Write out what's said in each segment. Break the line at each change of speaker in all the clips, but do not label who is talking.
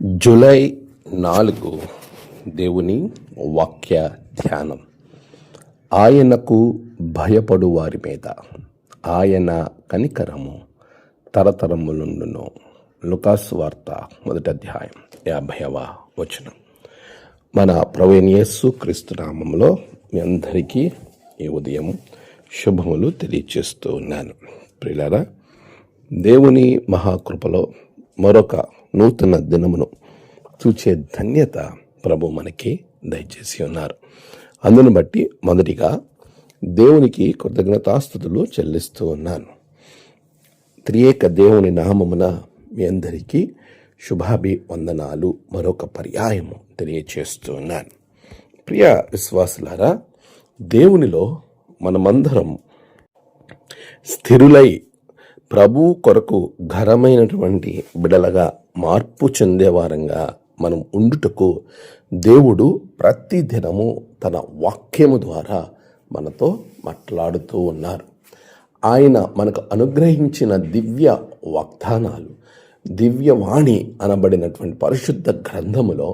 July 4 దేవుని వాక్య ధ్యానం. ఆయనకు భయపడు వారి మీద ఆయన కనికరము తరతరములుండును. లూకాసు వార్త 1వ అధ్యాయం 50వ వచనం. మన ప్రభువైన యేసు క్రీస్తు నామములో మీ అందరికీ ఈ ఉదయం శుభములు తెలియచేస్తూ ఉన్నాను. ప్రియులారా, దేవుని మహాకృపలో మరొక నూతన దినమును చూచే ధన్యత ప్రభు మనకి దయచేసి ఉన్నారు. అందును బట్టి మొదటిగా దేవునికి కృతజ్ఞతాస్తుతులు చెల్లిస్తూ ఉన్నాను. త్రియేక దేవుని నామమున మీ అందరికీ శుభాభివందనాలు మరొక పర్యాయము తెలియచేస్తూ ఉన్నాను. ప్రియ విశ్వాసులారా, దేవునిలో మనమందరం స్థిరులై ప్రభు కొరకు ఘనమైనటువంటి బిడలగా మార్పు చెందేవారంగా మనం ఉండుటకు దేవుడు ప్రతి దినము తన వాక్యము ద్వారా మనతో మాట్లాడుతూ ఉన్నారు. ఆయన మనకు అనుగ్రహించిన దివ్య వాగ్దానాలు, దివ్యవాణి అనబడినటువంటి పరిశుద్ధ గ్రంథములో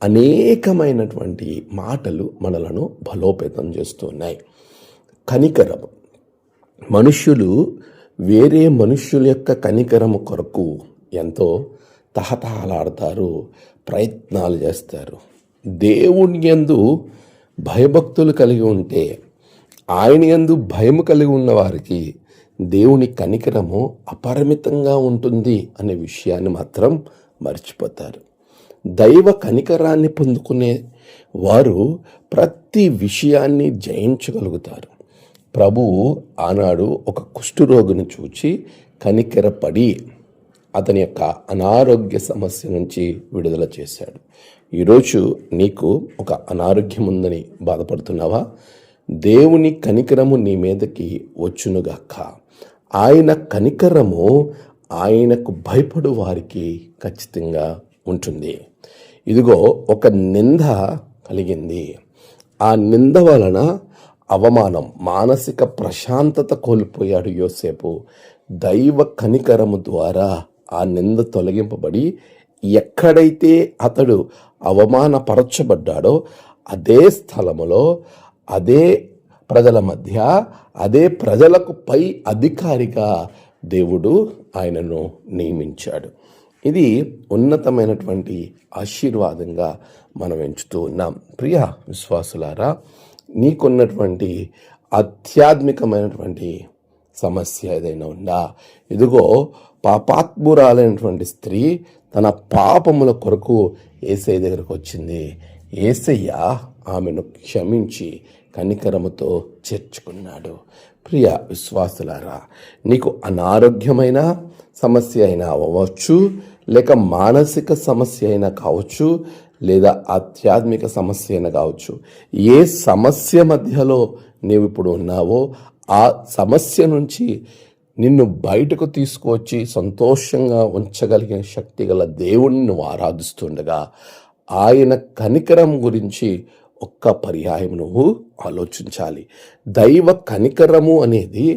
అనేకమైనటువంటి మాటలు మనలను బలోపేతం చేస్తూ ఉన్నాయి. కనికరం. మనుష్యులు వేరే మనుష్యుల యొక్క కనికరము కొరకు ఎంతో తహతహలాడతారు, ప్రయత్నాలు చేస్తారు. దేవుని యందు భయభక్తులు కలిగి ఉంటే, ఆయన యందు భయము కలిగి ఉన్న వారికి దేవుని కనికరము అపరిమితంగా ఉంటుంది అనే విషయాన్ని మాత్రం మర్చిపోతారు. దైవ కనికరాన్ని పొందుకునే వారు ప్రతి విషయాన్ని జయించగలుగుతారు. ప్రభువు ఆనాడు ఒక కుష్ఠరోగిని చూచి కనికెరపడి అతని యొక్క అనారోగ్య సమస్య నుంచి విడుదల చేశాడు. ఈరోజు నీకు ఒక అనారోగ్యం ఉందని బాధపడుతున్నావా? దేవుని కనికరము నీ మీదకి వచ్చునుగాక. ఆయన కనికరము ఆయనకు భయపడు వారికి ఖచ్చితంగా ఉంటుంది. ఇదిగో, ఒక నింద కలిగింది. ఆ నింద వలన అవమానం, మానసిక ప్రశాంతత కోల్పోయాడు యోసేపు. దైవ కనికరము ద్వారా ఆ నింద తొలగింపబడి ఎక్కడైతే అతడు అవమానపరచబడ్డాడో అదే స్థలములో, అదే ప్రజల మధ్య, అదే ప్రజలకు పై అధికారిగా దేవుడు ఆయనను నియమించాడు. ఇది ఉన్నతమైనటువంటి ఆశీర్వాదంగా మనం ఎంచుతూ ఉన్నాం. ప్రియ విశ్వాసులారా, నీకున్నటువంటి ఆధ్యాత్మికమైనటువంటి సమస్య ఏదైనా ఉందా? ఇదిగో, పాపాత్మురాలైనటువంటి స్త్రీ తన పాపముల కొరకు యేసయ్య దగ్గరకు వచ్చింది. యేసయ్య ఆమెను క్షమించి కనికరముతో చేర్చుకున్నాడు. ప్రియ విశ్వాసులారా, నీకు అనారోగ్యమైన సమస్య అయినా అవ్వచ్చు, లేక మానసిక సమస్య అయినా కావచ్చు, లేదా ఆధ్యాత్మిక సమస్య అయినా కావచ్చు. ఏ సమస్య మధ్యలో నీవు ఇప్పుడు ఉన్నావో ఆ సమస్య నుంచి నిన్ను బయటకు తీసుకువచ్చి సంతోషంగా ఉంచగలిగిన శక్తి గల దేవుణ్ణి నువ్వు ఆరాధిస్తుండగా ఆయన కనికరం గురించి ఒక్క పర్యాయం నువ్వు ఆలోచించాలి. దైవ కనికరము అనేది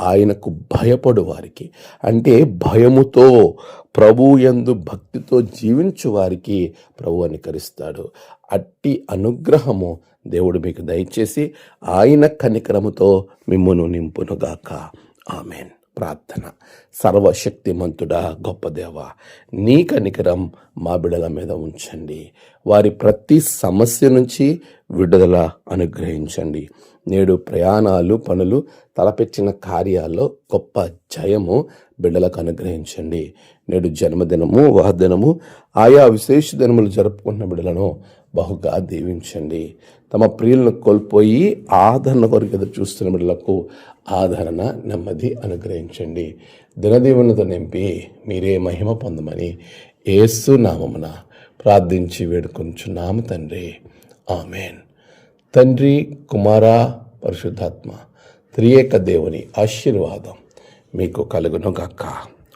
ఆయనకు భయపడు వారికి, అంటే భయముతో ప్రభు యందు భక్తితో జీవించు వారికి ప్రభు అనుకరిస్తాడు. అట్టి అనుగ్రహము దేవుడు మీకు దయచేసి ఆయన కనికరముతో మిమ్మును నింపునుగాక. ఆమెన్. ప్రార్థన. సర్వశక్తిమంతుడా, గొప్ప దేవ, నీ కనికరం మా బిడ్డల మీద ఉంచండి. వారి ప్రతి సమస్య నుంచి విడుదల అనుగ్రహించండి. నేడు ప్రయాణాలు, పనులు, తలపెట్టిన కార్యాల్లో గొప్ప జయము బిడ్డలకు అనుగ్రహించండి. నేడు జన్మదినము, వివాహదినము, ఆయా విశేష దినములు జరుపుకున్న బిడ్డలను బహుగా దీవించండి. తమ ప్రియులను కోల్పోయి ఆదరణ కొరకు ఎదురు చూస్తున్న బిడ్డలకు ఆదరణ, నెమ్మది అనుగ్రహించండి. దినదీవెనతో నింపి మీరే మహిమ పొందమని యేసు నామమున ప్రార్థించి వేడుకొంచున్నాము తండ్రి. ఆమెన్. తండ్రి, కుమార, పరిశుద్ధాత్మ త్రియేక దేవుని ఆశీర్వాదం మీకు కలుగునుగాక.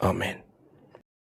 ఆమెన్.